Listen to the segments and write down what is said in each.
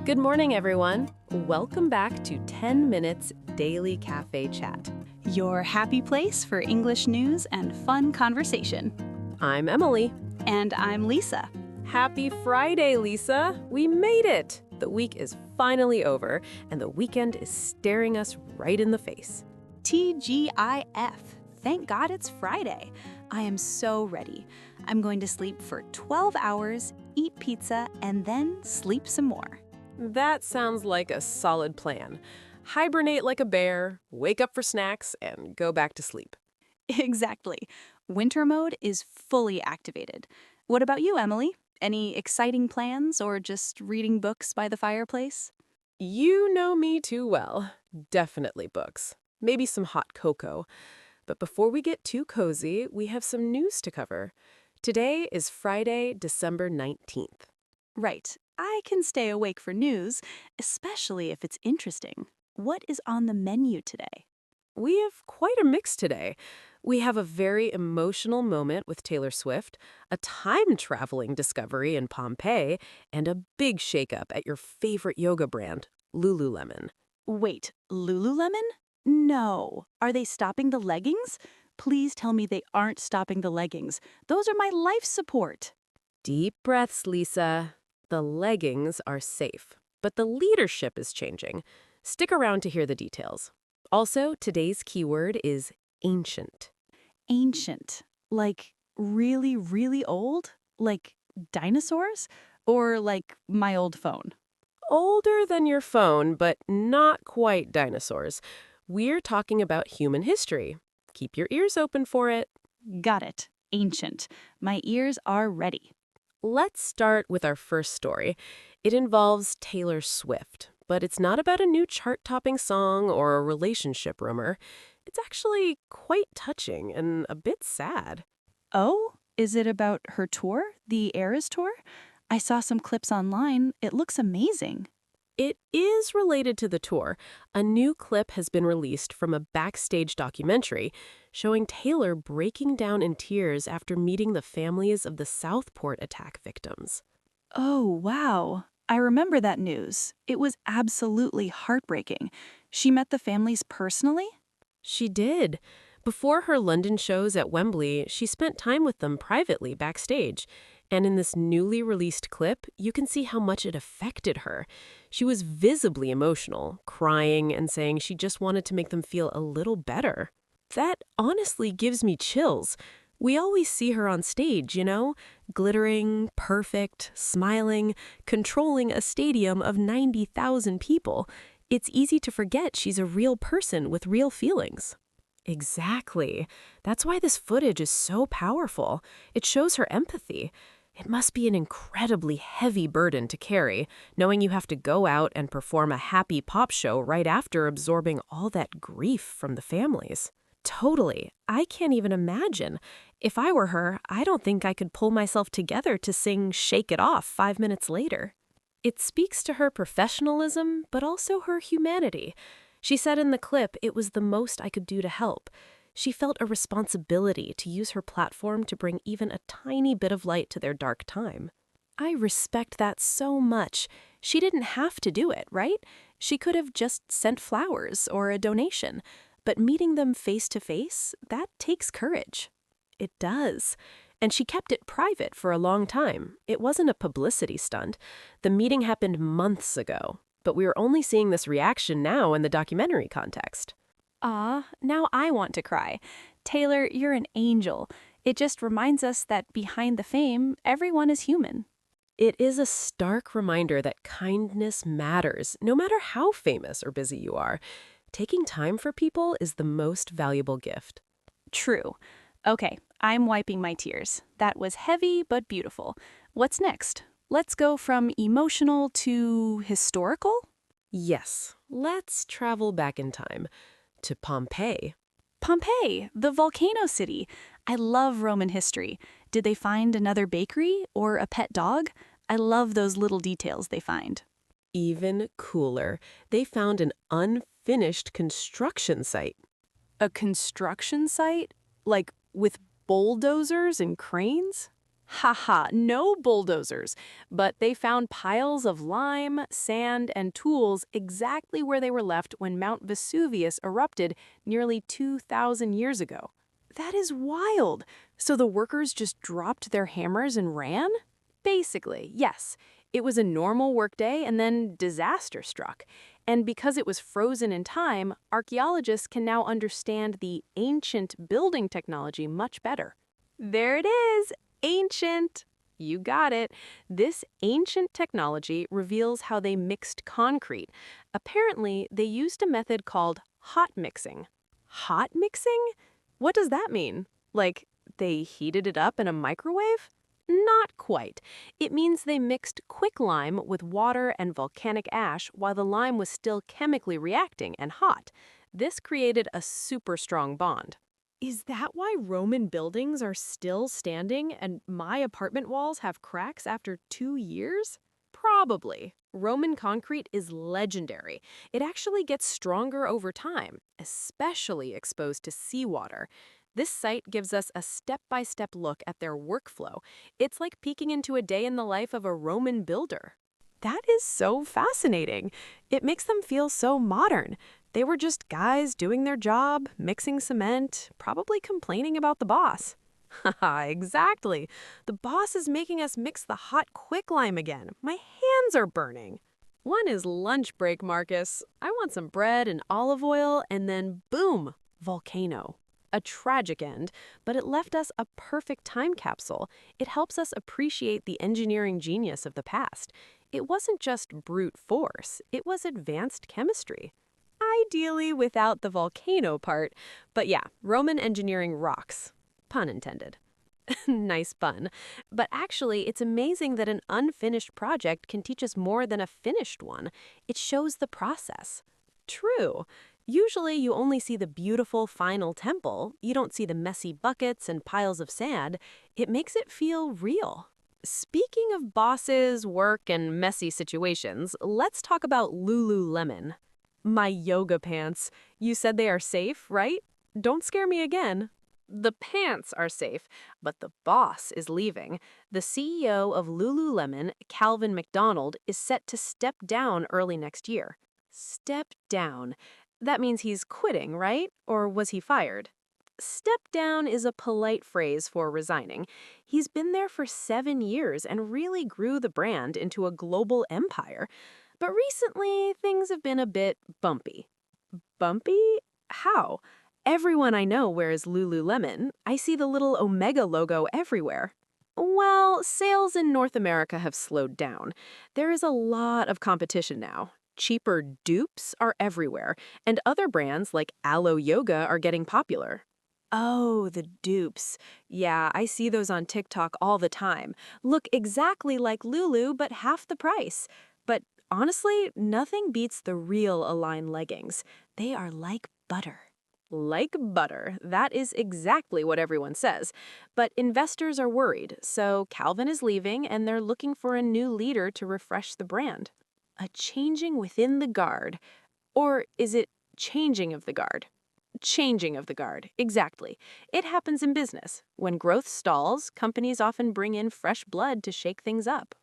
Good morning, everyone. Welcome back to 10 Minutes Daily Cafe Chat. Your happy place for English news and fun conversation. I'm Emily. And I'm Lisa. Happy Friday, Lisa. We made it. The week is finally over, and the weekend is staring us right in the face. TGIF. Thank God it's Friday. I am so ready. I'm going to sleep for 12 hours, eat pizza, and then sleep some more. That sounds like a solid plan. Hibernate like a bear, wake up for snacks, and go back to sleep. Exactly. Winter mode is fully activated. What about you, Emily? Any exciting plans or just reading books by the fireplace? You know me too well. Definitely books. Maybe some hot cocoa. But before we get too cozy, we have some news to cover. Today is Friday, December 19th. Right. I can stay awake for news, especially if it's interesting. What is on the menu today? We have quite a mix today. We have a very emotional moment with Taylor Swift, a time-traveling discovery in Pompeii, and a big shakeup at your favorite yoga brand, Lululemon. Wait, Lululemon? No. Are they stopping the leggings? Please tell me they aren't stopping the leggings. Those are my life support. Deep breaths, Lisa. The leggings are safe, but the leadership is changing. Stick around to hear the details. Also, today's keyword is ancient. Ancient. Like really, really old? Like dinosaurs? Or like my old phone? Older than your phone, but not quite dinosaurs. We're talking about human history. Keep your ears open for it. Got it. Ancient. My ears are ready. Let's start with our first story. It involves Taylor Swift, but it's not about a new chart-topping song or a relationship rumor. It's actually quite touching and a bit sad. Oh? Is it about her tour? The Eras tour? I saw some clips online. It looks amazing. It is related to the tour. A new clip has been released from a backstage documentary showing Taylor breaking down in tears after meeting the families of the Southport attack victims. Oh, wow. I remember that news. It was absolutely heartbreaking. She met the families personally? She did. Before her London shows at Wembley, she spent time with them privately backstage. And in this newly released clip, you can see how much it affected her. She was visibly emotional, crying and saying she just wanted to make them feel a little better. That honestly gives me chills. We always see her on stage, glittering, perfect, smiling, controlling a stadium of 90,000 people. It's easy to forget she's a real person with real feelings. Exactly. That's why this footage is so powerful. It shows her empathy. It must be an incredibly heavy burden to carry, knowing you have to go out and perform a happy pop show right after absorbing all that grief from the families. Totally. I can't even imagine. If I were her, I don't think I could pull myself together to sing Shake It Off 5 minutes later. It speaks to her professionalism, but also her humanity. She said in the clip it was the most I could do to help. She felt a responsibility to use her platform to bring even a tiny bit of light to their dark time. I respect that so much. She didn't have to do it, right? She could have just sent flowers or a donation. But meeting them face to face, that takes courage. It does. And she kept it private for a long time. It wasn't a publicity stunt. The meeting happened months ago. But we are only seeing this reaction now in the documentary context. Now I want to cry. Taylor, you're an angel. It just reminds us that behind the fame, everyone is human. It is a stark reminder that kindness matters, no matter how famous or busy you are. Taking time for people is the most valuable gift. True. Okay, I'm wiping my tears. That was heavy but beautiful. What's next? Let's go from emotional to historical? Yes, let's travel back in time to Pompeii. Pompeii, the volcano city. I love Roman history. Did they find another bakery or a pet dog? I love those little details they find. Even cooler, they found an unfinished construction site. A construction site? Like with bulldozers and cranes? Haha, no bulldozers, but they found piles of lime, sand, and tools exactly where they were left when Mount Vesuvius erupted nearly 2,000 years ago. That is wild. So the workers just dropped their hammers and ran? Basically, yes. It was a normal workday and then disaster struck. And because it was frozen in time, archaeologists can now understand the ancient building technology much better. There it is! Ancient. You got it. This ancient technology reveals how they mixed concrete. Apparently, they used a method called hot mixing. Hot mixing? What does that mean? Like, they heated it up in a microwave? Not quite. It means they mixed quicklime with water and volcanic ash while the lime was still chemically reacting and hot. This created a super strong bond. Is that why Roman buildings are still standing and my apartment walls have cracks after 2 years? Probably. Roman concrete is legendary. It actually gets stronger over time, especially exposed to seawater. This site gives us a step-by-step look at their workflow. It's like peeking into a day in the life of a Roman builder. That is so fascinating. It makes them feel so modern. They were just guys doing their job, mixing cement, probably complaining about the boss. Haha, exactly. The boss is making us mix the hot quicklime again. My hands are burning. One is lunch break, Marcus. I want some bread and olive oil, and then boom, volcano. A tragic end, but it left us a perfect time capsule. It helps us appreciate the engineering genius of the past. It wasn't just brute force, it was advanced chemistry. Ideally without the volcano part, but yeah, Roman engineering rocks. Pun intended. Nice pun. But actually, it's amazing that an unfinished project can teach us more than a finished one. It shows the process. True. Usually you only see the beautiful final temple. You don't see the messy buckets and piles of sand. It makes it feel real. Speaking of bosses, work, and messy situations, let's talk about Lululemon. My yoga pants. You said they are safe, right? Don't scare me again. The pants are safe, but the boss is leaving. The CEO of Lululemon, Calvin McDonald, is set to step down early next year. Step down. That means he's quitting, right? Or was he fired? Step down is a polite phrase for resigning. He's been there for 7 years and really grew the brand into a global empire. But recently, things have been a bit bumpy. Bumpy? How? Everyone I know wears Lululemon. I see the little Omega logo everywhere. Well, sales in North America have slowed down. There is a lot of competition now. Cheaper dupes are everywhere, and other brands like Alo Yoga are getting popular. Oh, the dupes. Yeah, I see those on TikTok all the time. Look exactly like Lulu, but half the price. But honestly, nothing beats the real Align leggings. They are like butter. Like butter. That is exactly what everyone says. But investors are worried, so Calvin is leaving and they're looking for a new leader to refresh the brand. A changing within the guard. Or is it changing of the guard? Changing of the guard, exactly. It happens in business. When growth stalls, companies often bring in fresh blood to shake things up.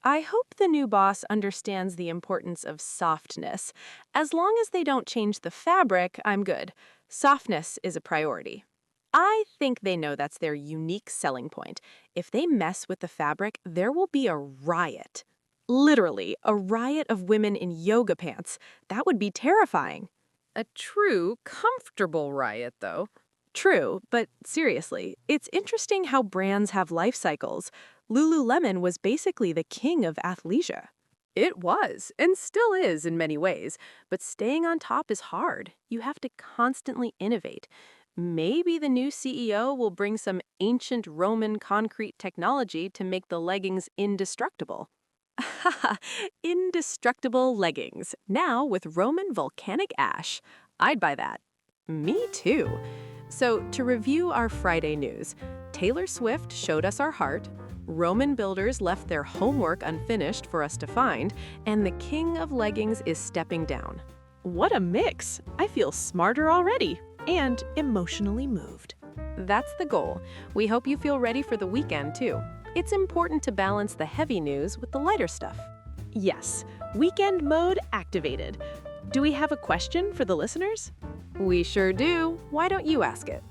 I hope the new boss understands the importance of softness. As long as they don't change the fabric, I'm good. Softness is a priority. I think they know that's their unique selling point. If they mess with the fabric, there will be a riot. Literally, a riot of women in yoga pants. That would be terrifying. A true, comfortable riot, though. True, but seriously, it's interesting how brands have life cycles. Lululemon was basically the king of athleisure. It was, and still is in many ways, but staying on top is hard. You have to constantly innovate. Maybe the new CEO will bring some ancient Roman concrete technology to make the leggings indestructible. Haha, indestructible leggings, now with Roman volcanic ash. I'd buy that. Me too. So, to review our Friday news, Taylor Swift showed us our heart, Roman builders left their homework unfinished for us to find, and the king of leggings is stepping down. What a mix! I feel smarter already, and emotionally moved. That's the goal. We hope you feel ready for the weekend, too. It's important to balance the heavy news with the lighter stuff. Yes, weekend mode activated. Do we have a question for the listeners? We sure do. Why don't you ask it?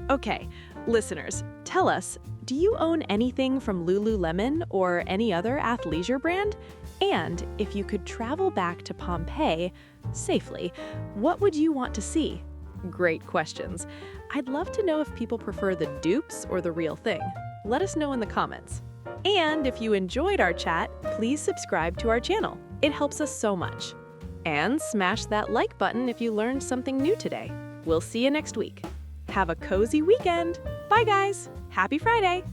Okay, listeners, tell us, do you own anything from Lululemon or any other athleisure brand? And if you could travel back to Pompeii safely, what would you want to see? Great questions. I'd love to know if people prefer the dupes or the real thing. Let us know in the comments. And if you enjoyed our chat, please subscribe to our channel. It helps us so much. And smash that like button if you learned something new today. We'll see you next week. Have a cozy weekend. Bye, guys. Happy Friday.